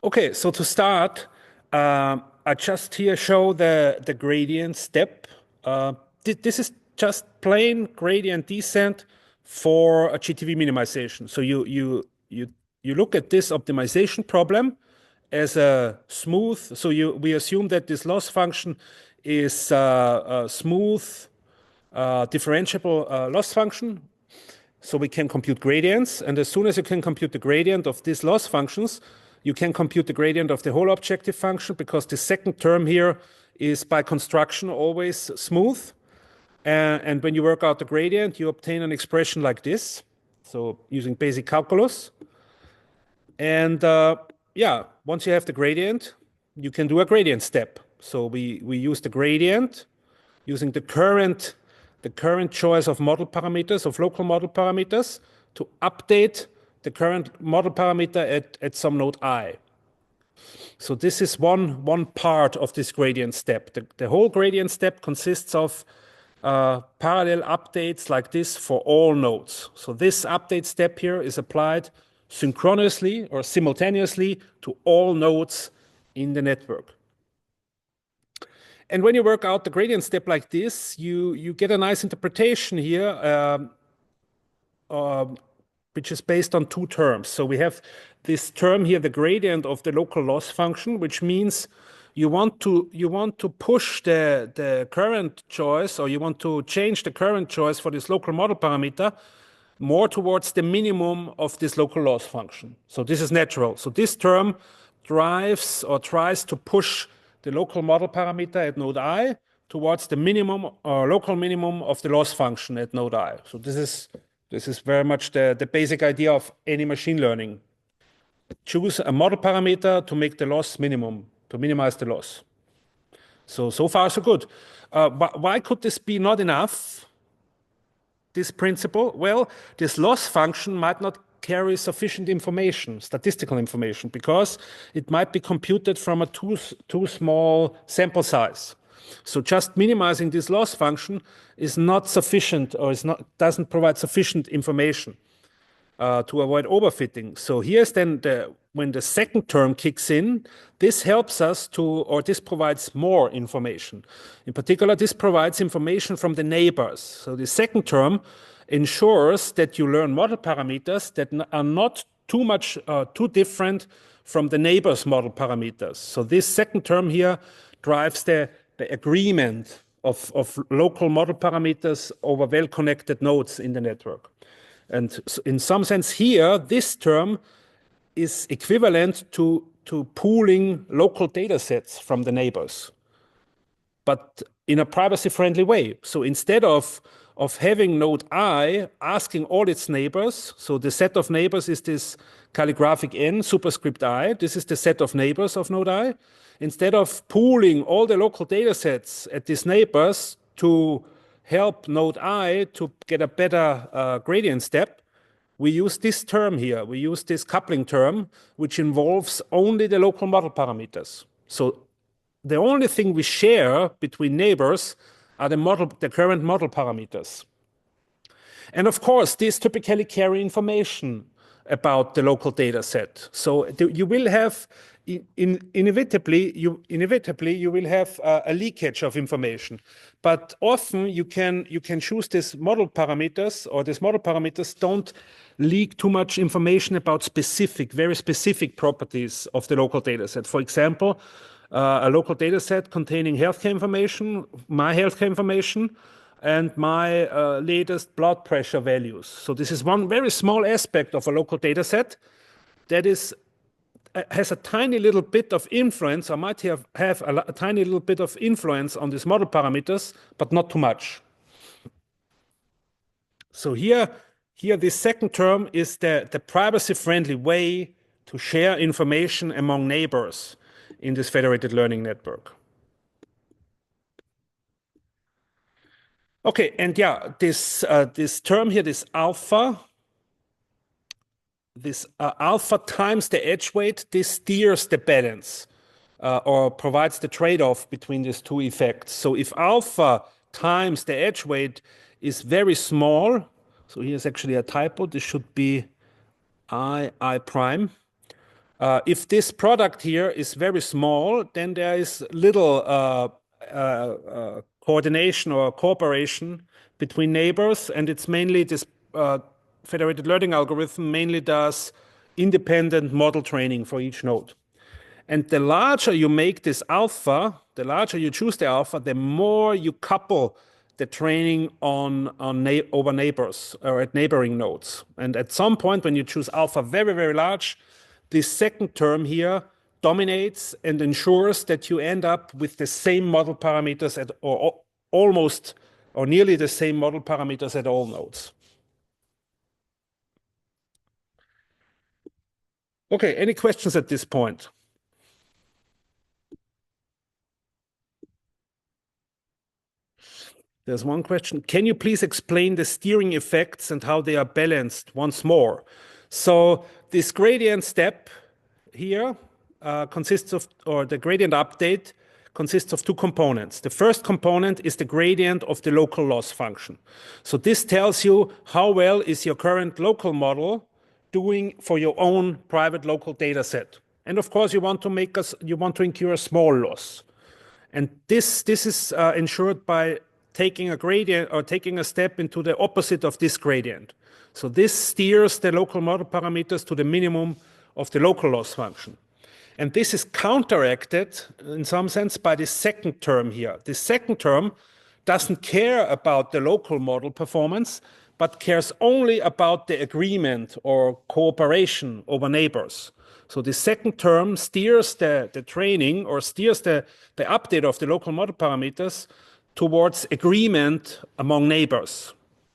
Okay, so to start, I just here show the gradient step. This is just plain gradient descent for a GTV minimization. So you look at this optimization problem as a smooth. So we assume that this loss function is a smooth differentiable loss function. So we can compute gradients, and as soon as you can compute the gradient of these loss functions, you can compute the gradient of the whole objective function, because the second term here is by construction always smooth. And when you work out the gradient, you obtain an expression like this. So using basic calculus. And yeah, once you have the gradient, you can do a gradient step. So we use the gradient using the current choice of model parameters, of local model parameters, to update the current model parameter at some node I. So this is one part of this gradient step. The whole gradient step consists of parallel updates like this for all nodes. So this update step here is applied synchronously or simultaneously to all nodes in the network. And when you work out the gradient step like this, you get a nice interpretation here, which is based on two terms. So we have this term here, the gradient of the local loss function, which means you want to push the current choice, or you want to change the current choice for this local model parameter more towards the minimum of this local loss function. So this is natural. So this term drives or tries to push the local model parameter at node I towards the minimum or local minimum of the loss function at node I. So this is very much the basic idea of any machine learning. Choose a model parameter to make the loss minimum, to minimize the loss. So far so good. But why could this be not enough? This principle? Well, this loss function might not carry sufficient information, statistical information, because it might be computed from a too small sample size. So just minimizing this loss function is not sufficient, or doesn't provide sufficient information to avoid overfitting. So here's then when the second term kicks in, this helps us or this provides more information. In particular, this provides information from the neighbors. So the second term ensures that you learn model parameters that are not too different from the neighbor's model parameters. So this second term here drives the agreement of local model parameters over well-connected nodes in the network. And in some sense here, this term is equivalent to pooling local data sets from the neighbors, but in a privacy-friendly way. So instead of having node I asking all its neighbors, so the set of neighbors is this calligraphic n superscript I, this is the set of neighbors of node I. Instead of pooling all the local data sets at these neighbors to help node I to get a better gradient step, we use this term here. We use this coupling term, which involves only the local model parameters. So the only thing we share between neighbors are the current model parameters. And of course, these typically carry information about the local data set. So you will have inevitably you will have a leakage of information, but often you can choose these model parameters, or these model parameters don't leak too much information about very specific properties of the local data set. For example, a local data set containing healthcare information, my healthcare information, and my latest blood pressure values. So this is one very small aspect of a local data set that has a tiny little bit of influence, or might have a tiny little bit of influence on these model parameters, but not too much. So here this second term is the privacy-friendly way to share information among neighbors in this federated learning network. Okay, and yeah, this term here, this alpha times the edge weight, this steers the balance or provides the trade-off between these two effects. So if alpha times the edge weight is very small, so here's actually a typo, this should be I prime. If this product here is very small, then there is little coordination or cooperation between neighbors, and it's mainly this federated learning algorithm mainly does independent model training for each node. And the larger you make this alpha, the larger you choose the alpha, the more you couple the training over neighbors or at neighboring nodes. And at some point, when you choose alpha very, very large, this second term here dominates and ensures that you end up with the same model parameters or almost or nearly the same model parameters at all nodes. Okay, any questions at this point? There's one question. Can you please explain the steering effects and how they are balanced once more? So this gradient step here consists of, or the gradient update consists of two components. The first component is the gradient of the local loss function. So this tells you how well is your current local model doing for your own private local data set. And of course, you want to incur a small loss. And this is ensured by taking a gradient or taking a step into the opposite of this gradient. So this steers the local model parameters to the minimum of the local loss function. And this is counteracted in some sense by the second term here. The second term doesn't care about the local model performance, but cares only about the agreement or cooperation over neighbors. So the second term steers the training or steers the update of the local model parameters towards agreement among neighbors.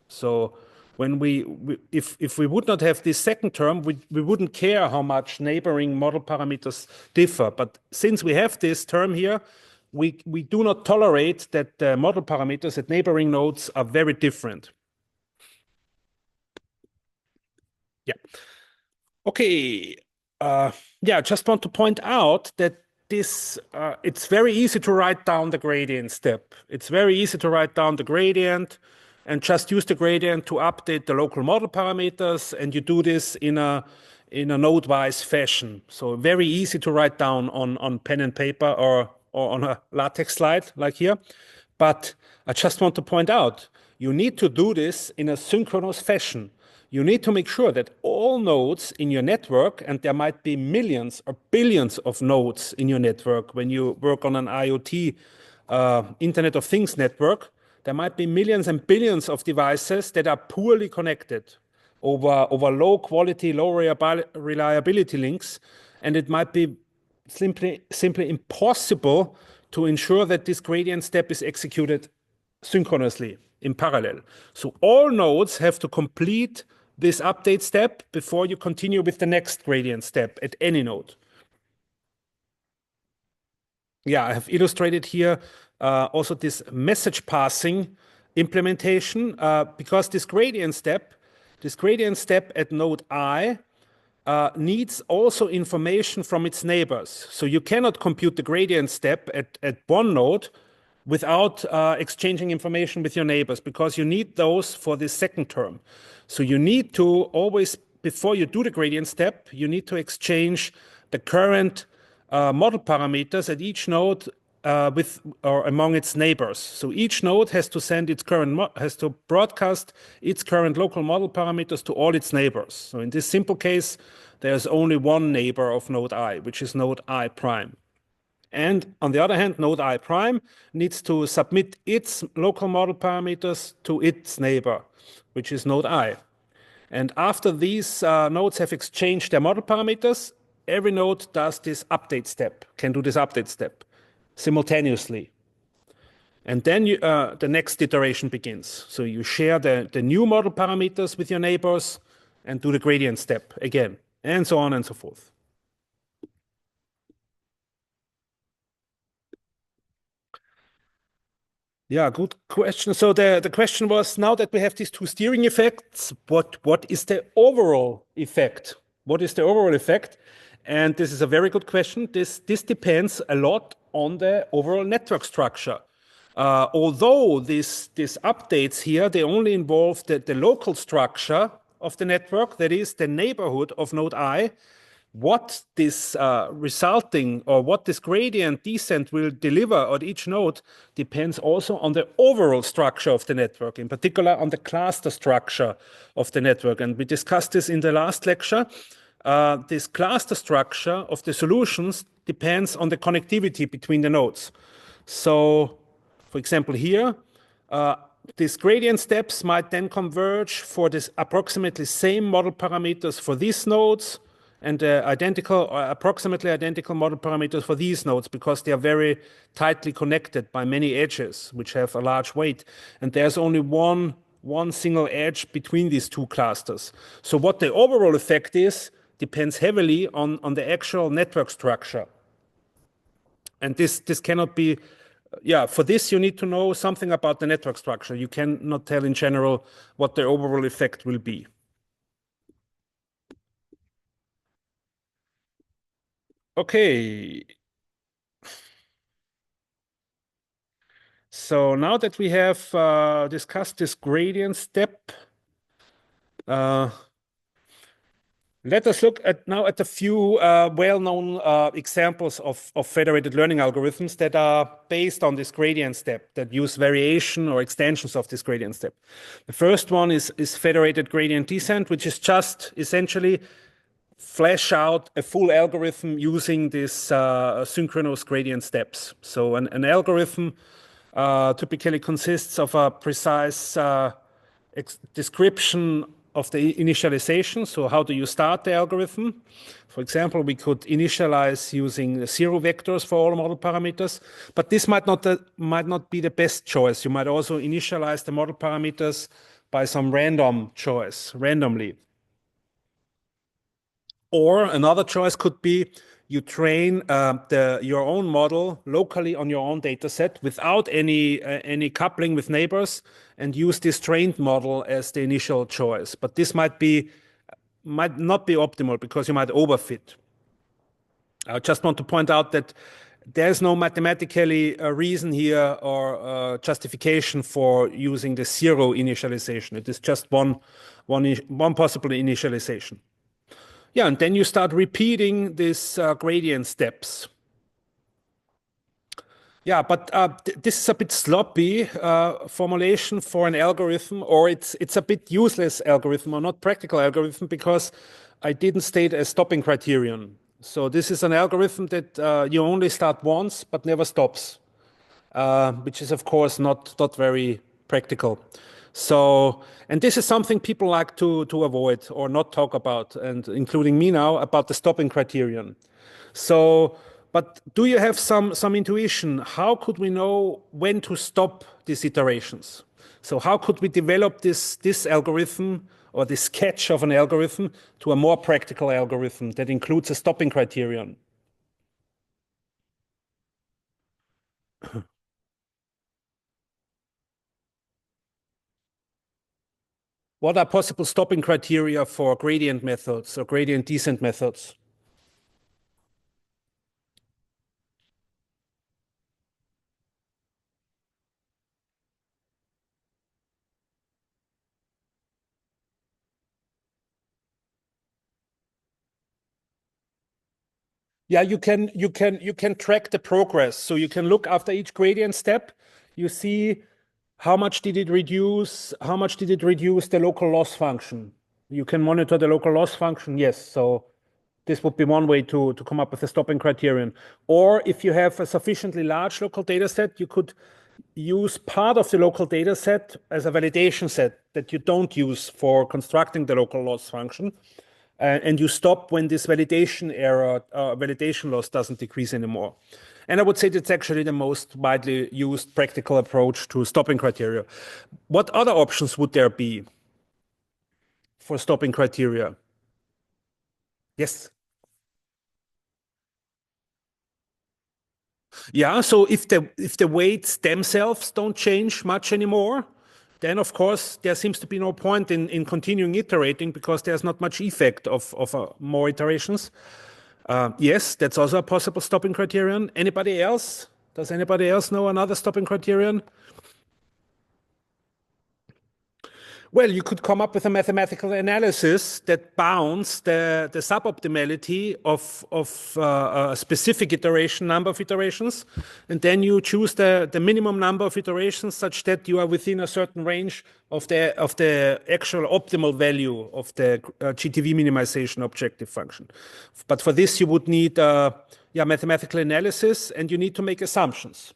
So when if we would not have this second term, we wouldn't care how much neighboring model parameters differ. But since we have this term here, we do not tolerate that the model parameters at neighboring nodes are very different. Yeah. Okay. Yeah, I just want to point out that this it's very easy to write down the gradient step. It's very easy to write down the gradient and just use the gradient to update the local model parameters, and you do this in a node-wise fashion. So very easy to write down on pen and paper or on a LaTeX slide like here. But I just want to point out, you need to do this in a synchronous fashion. You need to make sure that all nodes in your network, and there might be millions or billions of nodes in your network when you work on an IoT, Internet of Things network, there might be millions and billions of devices that are poorly connected over low quality, low reliability links, and it might be simply impossible to ensure that this gradient step is executed synchronously in parallel. So all nodes have to complete this update step before you continue with the next gradient step at any node. Yeah, I have illustrated here also this message passing implementation because this gradient step at node I needs also information from its neighbors. So you cannot compute the gradient step at one node without exchanging information with your neighbors, because you need those for the second term. So you need to always, before you do the gradient step, you need to exchange the current model parameters at each node with or among its neighbors. So each node has to send its has to broadcast its current local model parameters to all its neighbors. So in this simple case, there's only one neighbor of node I, which is node I prime. And on the other hand, node I prime needs to submit its local model parameters to its neighbor, which is node I. And after these nodes have exchanged their model parameters, every node does this update step, can do this update step simultaneously. And then the next iteration begins. So you share the new model parameters with your neighbors and do the gradient step again, and so on and so forth. Yeah, good question. So the question was, now that we have these two steering effects, what is the overall effect? What is the overall effect? And this is a very good question. This depends a lot on the overall network structure. Although these updates here, they only involve the local structure of the network, that is the neighborhood of node I, what this resulting or what this gradient descent will deliver at each node depends also on the overall structure of the network, in particular on the cluster structure of the network. And we discussed this in the last lecture. This cluster structure of the solutions depends on the connectivity between the nodes. So, for example, here, these gradient steps might then converge for this approximately same model parameters for these nodes and identical or approximately identical model parameters for these nodes, because they are very tightly connected by many edges, which have a large weight. And there's only one single edge between these two clusters. So what the overall effect is depends heavily on the actual network structure. And this cannot be, for this you need to know something about the network structure. You cannot tell in general what the overall effect will be. Okay. So now that we have discussed this gradient step, let us look now at a few well-known examples of federated learning algorithms that are based on this gradient step, that use variation or extensions of this gradient step. The first one is federated gradient descent, which is just essentially flesh out a full algorithm using this synchronous gradient steps. So an algorithm typically consists of a precise description of the initialization. So how do you start the algorithm? For example, we could initialize using 0 vectors for all model parameters, but this might not be the best choice. You might also initialize the model parameters by some random choice, randomly. Or another choice could be you train your own model locally on your own data set without any coupling with neighbors, and use this trained model as the initial choice. But this might not be optimal because you might overfit. I just want to point out that there's no mathematically reason here or justification for using the 0 initialization. It is just one possible initialization. Yeah, and then you start repeating these gradient steps. Yeah, but this is a bit sloppy formulation for an algorithm, or it's a bit useless algorithm or not practical algorithm, because I didn't state a stopping criterion. So this is an algorithm that you only start once but never stops, which is of course not very practical. So, and this is something people like to avoid or not talk about, and including me now, about the stopping criterion. So, but do you have some intuition? How could we know when to stop these iterations? So how could we develop this algorithm or this sketch of an algorithm to a more practical algorithm that includes a stopping criterion? What are possible stopping criteria for gradient methods or gradient descent methods? Yeah, you can track the progress. So you can look after each gradient step. You see how much did it reduce? How much did it reduce the local loss function? You can monitor the local loss function. Yes. So this would be one way to come up with a stopping criterion. Or if you have a sufficiently large local data set, you could use part of the local data set as a validation set that you don't use for constructing the local loss function. And you stop when this validation error, validation loss doesn't decrease anymore. And I would say that's actually the most widely used practical approach to stopping criteria. What other options would there be for stopping criteria? Yes. Yeah, so if the weights themselves don't change much anymore, then of course there seems to be no point in continuing iterating, because there's not much effect of more iterations. Yes, that's also a possible stopping criterion. Anybody else? Does anybody else know another stopping criterion? Well, you could come up with a mathematical analysis that bounds the suboptimality of a specific iteration, number of iterations, and then you choose the minimum number of iterations such that you are within a certain range of the actual optimal value of the GTV minimization objective function. But for this, you would need mathematical analysis, and you need to make assumptions.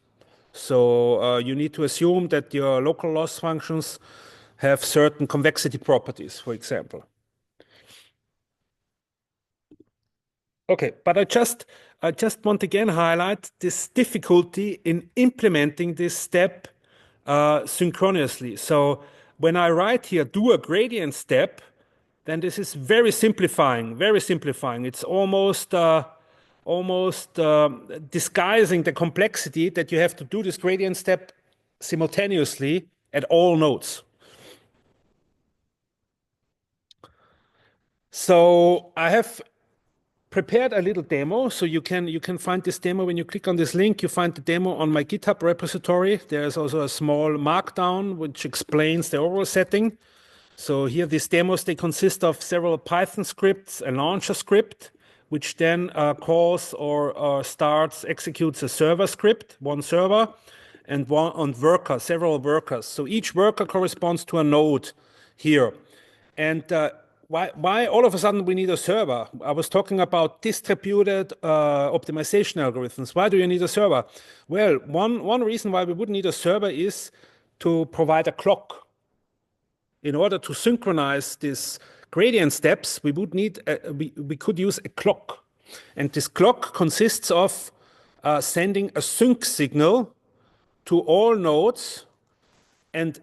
So you need to assume that your local loss functions have certain convexity properties, for example. Okay, but I just want again highlight this difficulty in implementing this step synchronously. So when I write here, do a gradient step, then this is very simplifying, very simplifying. It's almost disguising the complexity that you have to do this gradient step simultaneously at all nodes. So I have prepared a little demo, so you can find this demo when you click on this link. You find the demo on my GitHub repository. There's also a small markdown which explains the overall setting. So here, these demos, they consist of several Python scripts, a launcher script, which then calls or starts, executes a server script, one server, and one on worker, several workers. So each worker corresponds to a node here. And why all of a sudden we need a server? I was talking about distributed optimization algorithms. Why do you need a server? Well, one reason why we would need a server is to provide a clock. In order to synchronize these gradient steps, we would need we could use a clock, and this clock consists of sending a sync signal to all nodes, and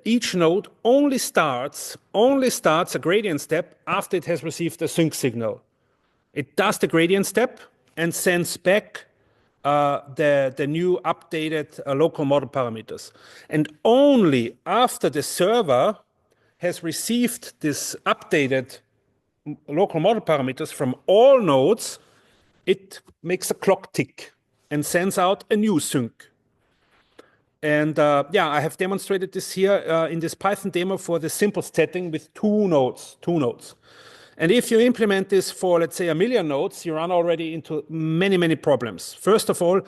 each node only starts a gradient step after it has received a sync signal. It does the gradient step and sends back the new updated local model parameters, and only after the server has received this updated local model parameters from all nodes, it makes a clock tick and sends out a new sync. And I have demonstrated this here in this Python demo for the simple setting with two nodes. And if you implement this for, let's say, 1 million nodes, you run already into many, many problems. First of all,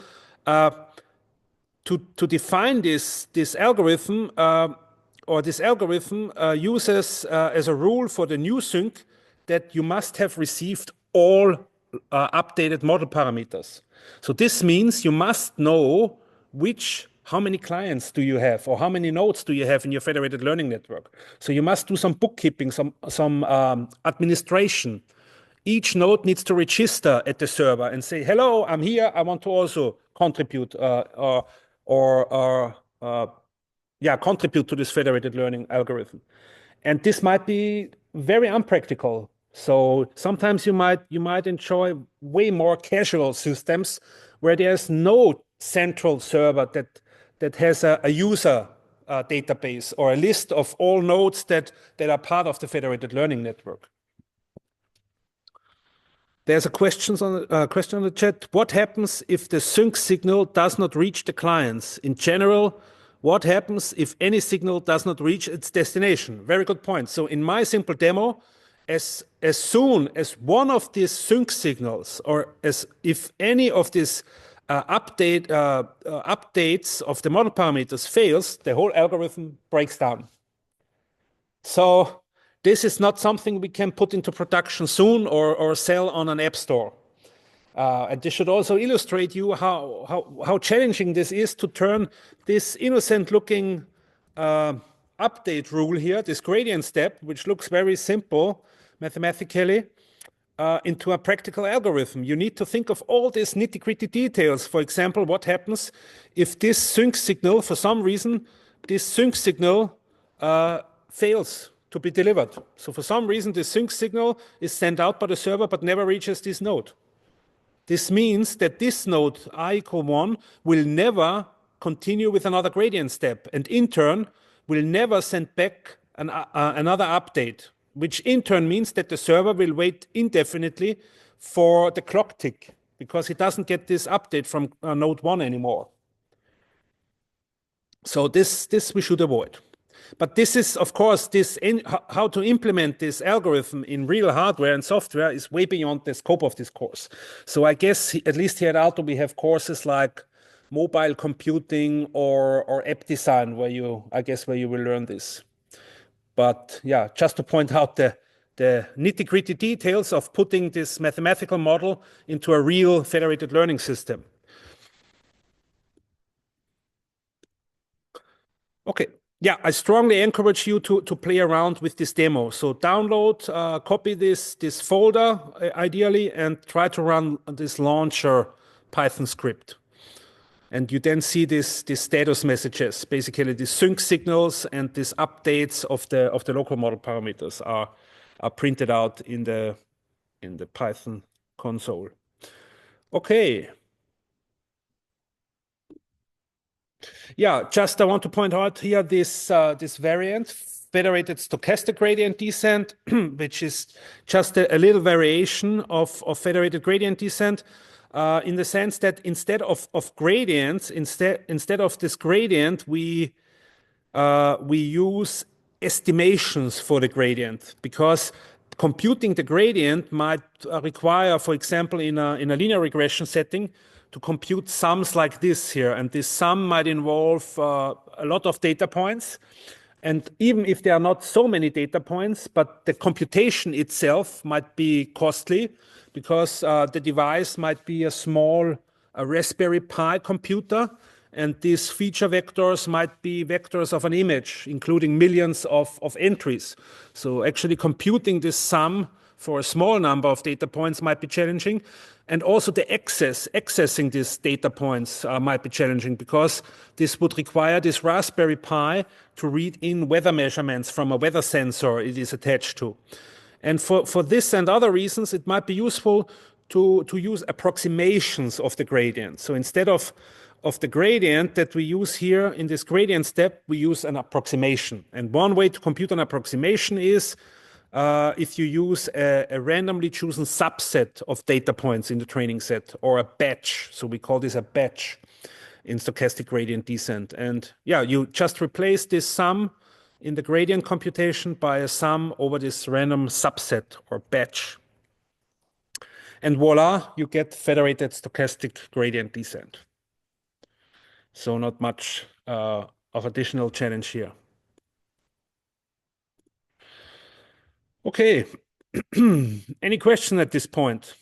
to define this algorithm, this algorithm uses as a rule for the new sync that you must have received all updated model parameters. So this means you must know how many clients do you have, or how many nodes do you have in your federated learning network. So you must do some bookkeeping, some administration. Each node needs to register at the server and say, hello, I'm here, I want to also contribute contribute to this federated learning algorithm. And this might be very unpractical. So sometimes you might enjoy way more casual systems where there's no central server that has a user database or a list of all nodes that are part of the federated learning network. There's a question on the chat. What happens if the sync signal does not reach the clients? In general, what happens if any signal does not reach its destination? Very good point. So in my simple demo, as soon as one of these sync signals, or if any of these updates of the model parameters fails, the whole algorithm breaks down. So this is not something we can put into production soon or sell on an app store. And this should also illustrate you how challenging this is to turn this innocent-looking update rule here, this gradient step, which looks very simple mathematically, into a practical algorithm. You need to think of all these nitty-gritty details. For example, what happens if this sync signal, for some reason, fails to be delivered. So for some reason, the sync signal is sent out by the server but never reaches this node. This means that this node, I = 1, will never continue with another gradient step, and in turn will never send back another update, which in turn means that the server will wait indefinitely for the clock tick because it doesn't get this update from node 1 anymore. So this we should avoid. But this is, of course, how to implement this algorithm in real hardware and software is way beyond the scope of this course. So I guess at least here at Alto we have courses like mobile computing or app design where you will learn this. But yeah, just to point out the nitty-gritty details of putting this mathematical model into a real federated learning system. Okay. Yeah, I strongly encourage you to play around with this demo. So download, copy this folder ideally, and try to run this launcher Python script. And you then see these status messages, basically the sync signals and these updates of the local model parameters are printed out in the Python console. Okay. Yeah, just I want to point out here this variant, Federated Stochastic Gradient Descent, which is just a little variation of Federated Gradient Descent, in the sense that instead of gradients, instead of this gradient, we use estimations for the gradient, because computing the gradient might require, for example, in a linear regression setting, to compute sums like this here. And this sum might involve a lot of data points. And even if there are not so many data points, but the computation itself might be costly, because the device might be a small Raspberry Pi computer, and these feature vectors might be vectors of an image, including millions of entries. So actually computing this sum for a small number of data points might be challenging. And also the accessing these data points might be challenging, because this would require this Raspberry Pi to read in weather measurements from a weather sensor it is attached to. And for this and other reasons, it might be useful to use approximations of the gradient. So instead of the gradient that we use here in this gradient step, we use an approximation. And one way to compute an approximation is if you use a randomly chosen subset of data points in the training set, or a batch. So we call this a batch in stochastic gradient descent. And yeah, you just replace this sum in the gradient computation by a sum over this random subset or batch. And voila, you get federated stochastic gradient descent. So not much of additional challenge here. Okay, any question at this point?